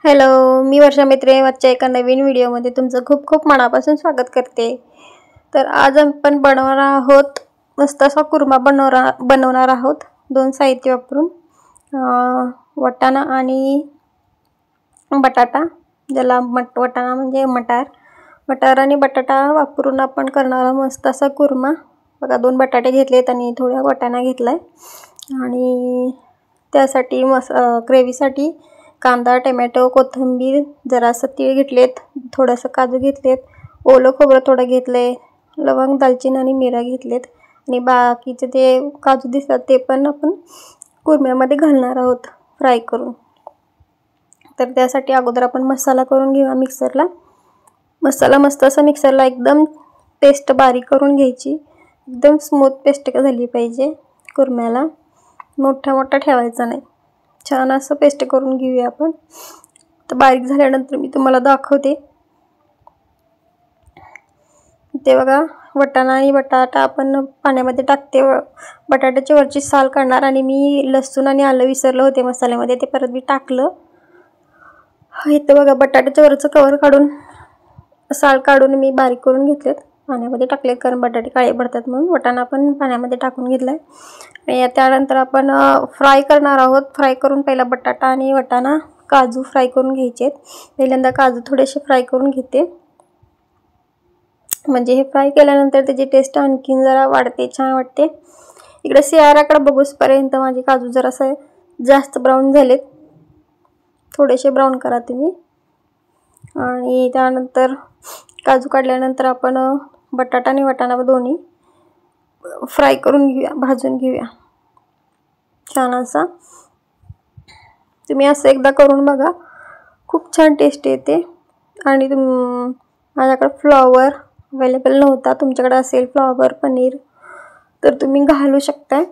Hello, मी वर्षा मित्रे आजच्या एका नवीन व्हिडिओमध्ये तुमचं खूप खूप मनापासून स्वागत करते। तर आज आपण बनवणार आहोत मस्त असा कुर्मा बनवणार आहोत दोन साहित्य वापरून, वाटाणा आणि बटाटा, ज्याला वाटाणा म्हणजे मटार आणि बटाटा वापरून आपण करणार आहोत मस्त असा कुर्मा। बघा, 2 बटाटे घेतलेत आणि थोडा वाटाणा घेतलाय आणि त्यासाठी ग्रेव्हीसाठी कांदा, टोमॅटो, कोथिंबीर, जरासं तीळ घेतलेत, थोडंसं काजू घेतलेत, ओलं खोबरं थोडं घेतलंय, लवंग, दालचिनी आणि मिरा घेतलेत आणि बाकीचे ते काजू दिसतात ते पण आपण कुर्म्यामध्ये घालणार आहोत फ्राय करून। तर त्यासाठी अगोदर आपण मसाला करून घेऊया मिक्सरला। मसाला मस्त असा मिक्सरला एकदम पेस्ट बारीक करून घ्यायची, एकदम स्मूथ पेस्ट झाली पाहिजे कुर्म्याला, मोठा ठेवायचा नाही, छान असं पेस्ट करून घेऊया आपण। तर बारीक झाल्यानंतर मी तुम्हाला दाखवते। ते बघा, वाटाणा आणि बटाटा आपण पाण्यामध्ये टाकते, बटाट्याची वरची साल काढणार आणि मी लसूण आणि आलं विसरले होते मसाल्यामध्ये, ते परत मी टाकलं। इथं बघा, बटाट्याच्या वरचं कवर काढून साल काढून मी बारीक करून घेतलेत, पाण्यामध्ये टाकलेत कारण बटाटे काळे पडतात म्हणून। वाटाणा पण पाण्यामध्ये टाकून घेतलाय आणि त्यानंतर आपण फ्राय करणार आहोत। फ्राय करून पहिला बटाटा आणि वाटाणा, काजू फ्राय करून घ्यायचे। पहिल्यांदा काजू थोडेसे फ्राय करून घेते, म्हणजे हे फ्राय केल्यानंतर त्याची टेस्ट आणखीन जरा वाढते, छान वाटते। इकडे सियाराकडे बघूसपर्यंत माझे काजू जरासे जास्त ब्राऊन झालेत, थोडेसे ब्राऊन करा तुम्ही। आणि त्यानंतर काजू काढल्यानंतर आपण बटाटा आणि वाटाणा दोन्ही फ्राय करून घेऊया, भाजून घेऊया छान असा। तुम्ही असं एकदा करून बघा, खूप छान टेस्ट येते। आणि माझ्याकडे फ्लॉवर अवेलेबल नव्हता, तुमच्याकडे असेल फ्लॉवर, पनीर तर तुम्ही घालू शकता,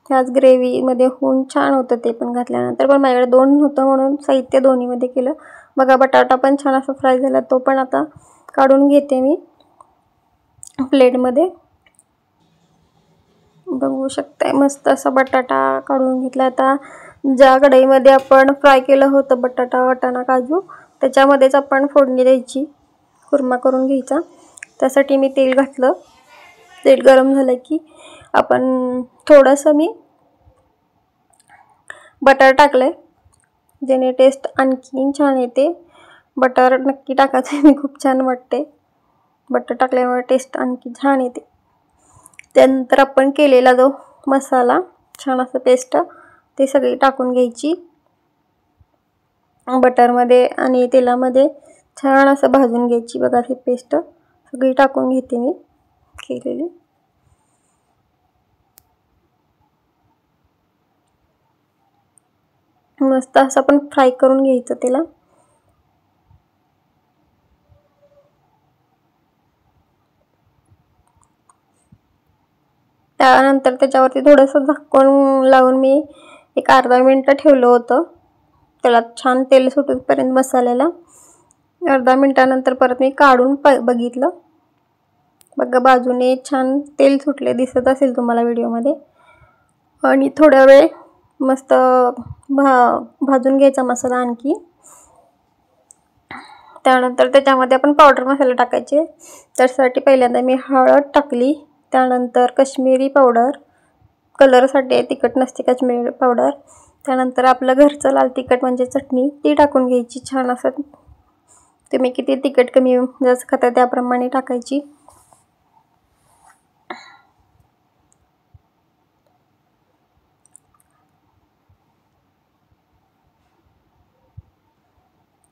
त्याच ग्रेव्हीमध्ये होऊन छान होतं ते पण घातल्यानंतर। पण माझ्याकडे 2 होतं म्हणून साहित्य दोन्हीमध्ये केलं। बघा, बटाटा पण छान असा फ्राय झाला, तो पण आता काढून घेते मी प्लेटमध्ये, बघू शकताय मस्त असा बटाटा काढून घेतला। आता ज्या कढईमध्ये आपण फ्राय केलं होतं बटाटा, वाटाणा, काजू, त्याच्यामध्येच आपण फोडणी द्यायची, कुर्मा करून घ्यायचा। त्यासाठी मी तेल घातलं, तेल गरम झालं की आपण थोडंसं मी बटर टाकलंय, ज्याने टेस्ट आणखीन छान येते। बटर नक्की टाकायचं, मी खूप छान वाटते, बटर टाकल्यामुळे टेस्ट आणखी छान येते। त्यानंतर आपण केलेला जो मसाला, छान असं पेस्ट, ते सगळी टाकून घ्यायची बटरमध्ये आणि तेलामध्ये, छान असं भाजून घ्यायची। बघा, ही पेस्ट सगळी टाकून घेते मी केलेली। मस्त असं आपण फ्राय करून घ्यायचं त्याला। त्यानंतर त्याच्यावरती थोडंसं झाकण लावून मी एक अर्धा मिनिट ठेवलं होतं, त्याला छान तेल सुटेपर्यंत मसाल्याला। अर्धा मिनिटानंतर परत मी काढून बघितलं, बघा बाजूने छान तेल सुटले, दिसत असेल तुम्हाला व्हिडिओमध्ये। आणि थोडा वेळ मस्त भाजून घ्यायचा मसाला आणखी। त्यानंतर त्याच्यामध्ये आपण पावडर मसाले टाकायचे। त्यासाठी पहिल्यांदा मी हळद टाकली, त्यानंतर काश्मीरी पावडर, कलरसाठी तिखट नसते काश्मीरी पावडर, त्यानंतर आपलं घरचं लाल तिखट म्हणजे चटणी, ती टाकून घ्यायची छान असं। तुम्ही किती तिखट कमी जास्त खाता त्याप्रमाणे टाकायची।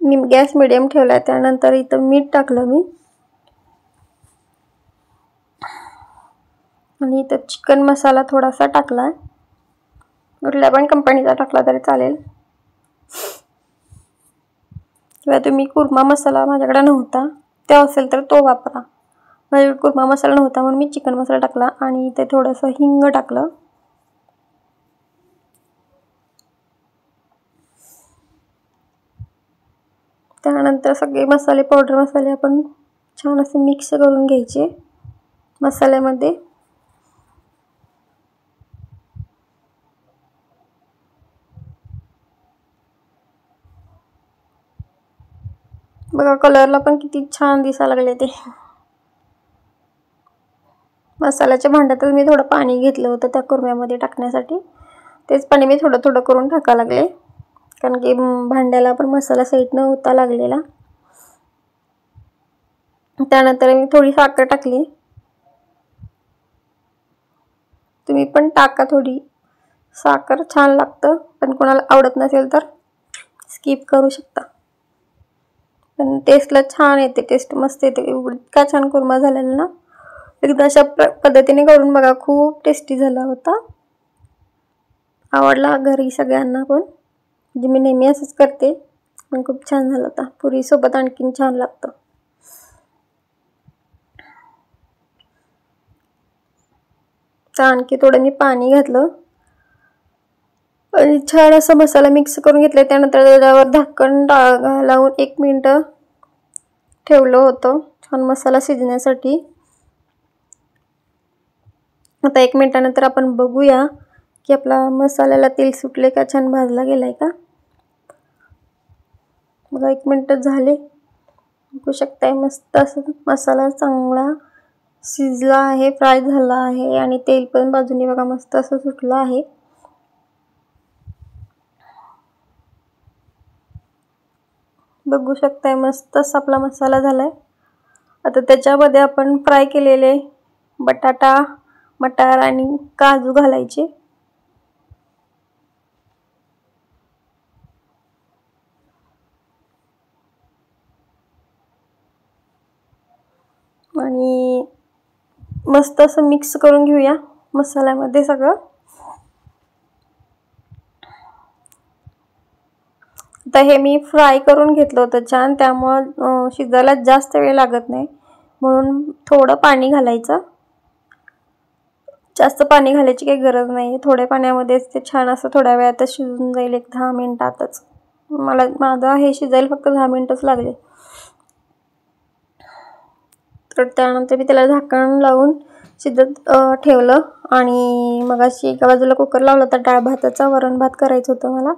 मी गॅस मिडियम ठेवला, त्यानंतर इथं मीठ टाकलं मी आणि इथं चिकन मसाला थोडासा टाकला, कुठल्या पण कंपनीचा टाकला तरी चालेल, किंवा तुम्ही कुर्मा मसाला, माझ्याकडे नव्हता ते असेल तर तो वापरा। माझ्याकडे कुर्मा मसाला नव्हता म्हणून मी चिकन मसाला टाकला आणि इथे थोडंसं हिंग टाकलं। त्यानंतर सगळे मसाले, पावडर मसाले आपण छान असे मिक्स करून घ्यायचे मसाल्यामध्ये। बघा कलरला पण किती छान दिसायला लागले ते. मसाल्याच्या भांड्यातच मी थोडं पाणी घेतलं होतं त्या कुरम्यामध्ये टाकण्यासाठी. तेच पाणी मी थोडं थोडं करून टाकायला लागले, कारण की भांड्याला पण मसाला सेट न होता लागलेला. त्यानंतर मी थोडी साखर टाकली. तुम्ही पण टाका थोडी साखर, छान लागतं. पण कोणाला आवडत नसेल तर स्किप करू शकता. पण टेस्टला छान येते, टेस्ट मस्त येते. इतका छान कुर्मा झालेला ना, एकदा अशा पद्धतीने करून बघा, खूप टेस्टी झाला होता. आवडला घरी सगळ्यांना पण, म्हणजे मी नेहमी असंच करते, पण खूप छान झाला होता. पुरीसोबत आणखीन छान लागतं. तर आणखी थोडं मी पाणी घातलं आणि छान असा मसाला मिक्स करून घेतला. त्यानंतर त्याच्यावर झाकण लावून 1 मिनिट ठेवलं होतं छान मसाला शिजण्यासाठी. आता 1 मिनिटानंतर आपण बघूया की आपला मसाल्याला तेल सुटले का, छान भाजला गेलाय का. बघा 1 मिनिट झाले, बघू शकताय मस्त असं मसाला चांगला शिजला आहे, फ्राय झाला आहे आणि तेल पण बाजूने बघा मस्त असं सुटलं आहे. बघू शकताय मस्त असा आपला मसाला झालाय. आता त्याच्यामध्ये आपण फ्राय केलेले बटाटा, मटार आणि काजू घालायचे. आणि मस्त असं मिक्स करून घेऊया मसाल्यामध्ये सगळं. आता हे मी फ्राय करून घेतलं होतं छान, त्यामुळं शिजायला जास्त वेळ लागत नाही, म्हणून थोडं पाणी घालायचं. जास्त पाणी घालायची काही गरज नाही. थोड्या पाण्यामध्येच ते छान असं थोड्या वेळातच शिजून जाईल, 1-10 मिनिटातच. माझा हे शिजायला फक्त 10 मिनिटच लागले. तर त्यानंतर मी त्याला झाकण लावून शिजत ठेवलं. आणि मग अशी एका बाजूला कुकर लावला होता डाळ भाताचा. वरण भात करायचं होतं मला,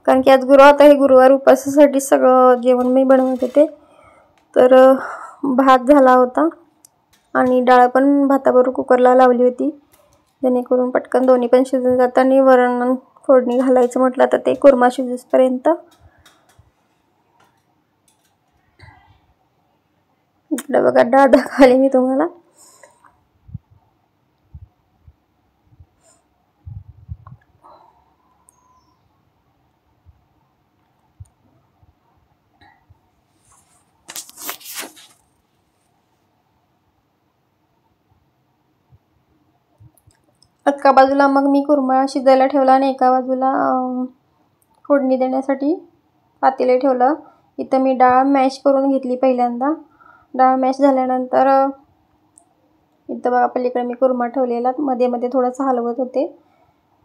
कारण की आज गुरुवार होता. हे गुरुवार उपासासाठी सगळं जेवण मी बनवत होते. तर भात झाला होता आणि डाळ पण भाताबरोबर कुकरला लावली होती, जेणेकरून पटकन दोन्ही पण शिजून जातं. आणि वरण फोडणी घालायचं म्हटलं तर ते कुर्मा शिजूसपर्यंत. इकडे बघा डाळ दाखवली मी तुम्हाला. एका बाजूला मग मी कुर्मा शिजायला ठेवला आणि एका बाजूला फोडणी देण्यासाठी पातेले ठेवलं. इथं मी डाळ मॅश करून घेतली पहिल्यांदा. डाळ मॅश झाल्यानंतर इथं बघा पलीकडे मी कुर्मा ठेवलेला, मध्ये मध्ये थोडंसं हलवत होते,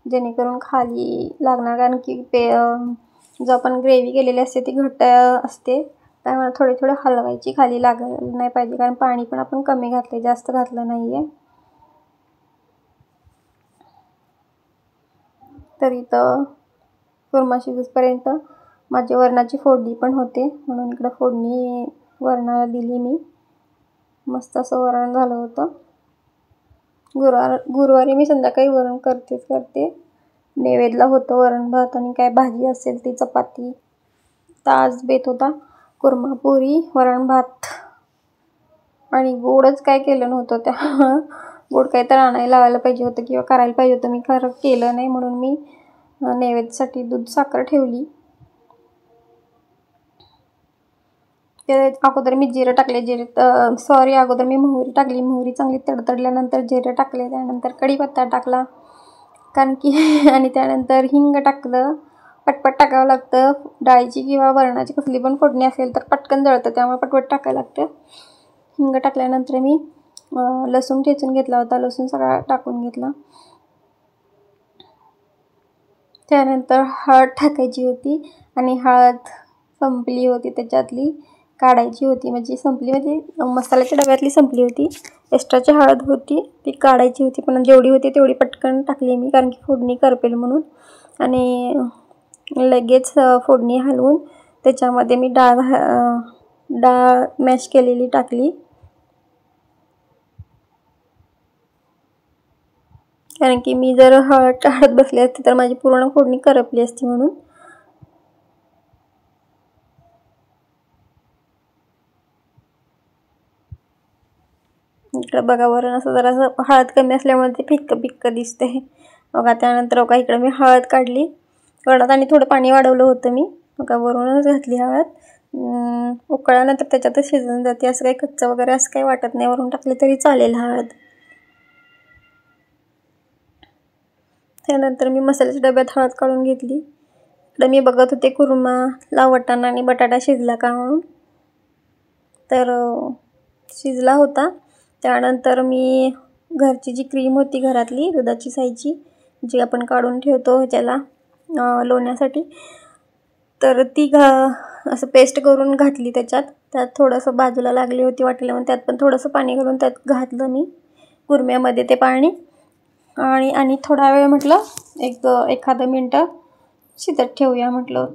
जेणेकरून खाली लागणार, कारण की जो आपण ग्रेव्ही केलेली असते ती घट्ट असते, त्यामुळे थोडे थोडे हलवायची, खाली लागायला नाही पाहिजे, कारण पाणी पण आपण कमी घातले, जास्त घातलं नाही आहे. तर इथं कुर्मा शिजूसपर्यंत माझी वरणाची फोडणी पण होते, म्हणून इकडं फोडणी वरणाला दिली मी. मस्त असं वरण झालं होतं. गुरुवारी मी संध्याकाळी वरण करते. नैवेद्यला होतं वरण भात आणि काय भाजी असेल ती, चपाती. ताज बेत होता कुर्मा, पुरी, वरण भात आणि गोडच काय केलं नव्हतं. त्या गोड काय तर आणायला लावायला पाहिजे होतं किंवा करायला पाहिजे होतं, मी केलं नाही, म्हणून मी नैवेद्यासाठी दूध साखर ठेवली. ते अगोदर मी जिरं टाकले, अगोदर मी मोहरी टाकली. मोहरी चांगली तडतडल्यानंतर जिरं टाकले, त्यानंतर कढीपत्ता टाकला, कारण की आणि त्यानंतर हिंग टाकलं. पटपट टाकावं लागतं. डाळीची किंवा वरणाची कसली पण फोडणी असेल तर पटकन जळतं, त्यामुळे पटपट टाकायला लागतं. हिंग टाकल्यानंतर मी लसूण ठेचून घेतला होता, लसूण सगळा टाकून घेतला. त्यानंतर हळद टाकायची होती आणि हळद संपली होती, त्याच्यातली काढायची होती, म्हणजे संपली म्हणजे मसाल्याच्या डब्यातली संपली होती. एक्स्ट्राची हळद होती ती काढायची होती, पण जेवढी होती तेवढी पटकन टाकली मी, कारण की फोडणी करपेल म्हणून. आणि लगेच फोडणी हलवून त्याच्यामध्ये मी डाळ डाळ मॅश केलेली टाकली, कारण की मी जर हळद टाळत बसले असते तर माझी पूर्ण फोडणी करपली असती म्हणून. इकडं बघा वरण असं जरासं हळद कमी असल्यामुळे ते फिक्कं फिक्कं दिसते. बघा त्यानंतर बघा इकडं मी हळद काढली, वरणात आणि थोडं पाणी वाढवलं होतं मी. बघा वरूनच घातली हळद. उकळल्यानंतर त्याच्यातच शिजून जाते, असं काही कच्चं वगैरे असं काही वाटत नाही, वरून टाकली तरी चालेल हळद. त्यानंतर मी मसाल्याच्या डब्यात हळद काढून घेतली. इकडं मी बघत होते कुर्मा वाटाणा आणि बटाटा शिजला का म्हणून, तर शिजला होता. त्यानंतर मी घरची जी क्रीम होती घरातली दुधाची साईची, जी आपण काढून ठेवतो ह्याच्याला लोण्यासाठी, तर ती असं पेस्ट करून घातली त्याच्यात. त्यात थोडंसं बाजूला लागली होती वाटीला, मग त्यात पण थोडंसं पाणी घालून त्यात घातलं मी कुर्म्यामध्ये ते पाणी. आणि थोडा वेळ म्हटलं एखादं मिनटं शिजत ठेवूया म्हटलं.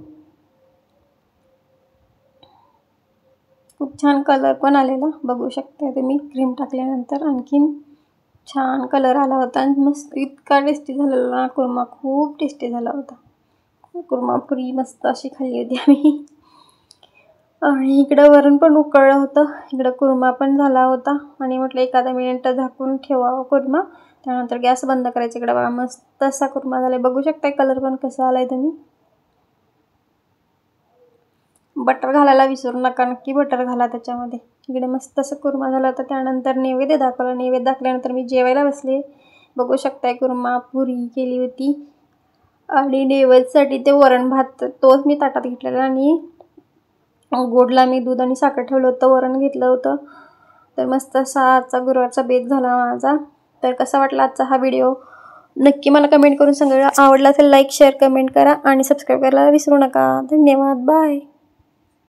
खूप छान कलर पण आलेला, बघू शकता तुम्ही. क्रीम टाकल्यानंतर आणखीन छान कलर आला होता आणि मस्त इतका टेस्टी झालेला कुर्मा, खूप टेस्टी झाला होता. कुर्मा पुरी मस्त अशी खाल्ली होती आम्ही. आणि इकडं वरण पण उकळलं होतं, इकडं कुर्मा पण झाला होता. आणि म्हटलं एखादा मिनिट झाकून ठेवावं कुर्मा, त्यानंतर गॅस बंद करायचा. इकडं बघा मस्त असा कुर्मा झाला, बघू शकता कलर पण कसा आलाय तुम्ही. बटर घालायला विसरू नका, नक्की बटर घाला त्याच्यामध्ये. इकडे मस्त असं कुर्मा झाला होता. त्यानंतर नैवेद्य दाखवला. नैवेद्य दाखल्यानंतर मी जेवायला बसले. बघू शकताय कुर्मा पुरी केली होती आणि नैवेद्यासाठी ते वरण भात तोच मी ताटात घेतलेला, आणि गोडला मी दूध आणि साखर ठेवलं होतं, वरण घेतलं होतं. तर मस्त असा आजचा गुरुवारचा बेत झाला माझा. तर कसा वाटला आजचा हा व्हिडिओ नक्की मला कमेंट करून सांगा. आवडला असेल लाईक शेअर कमेंट करा आणि सबस्क्राईब करायला विसरू नका. धन्यवाद, बाय.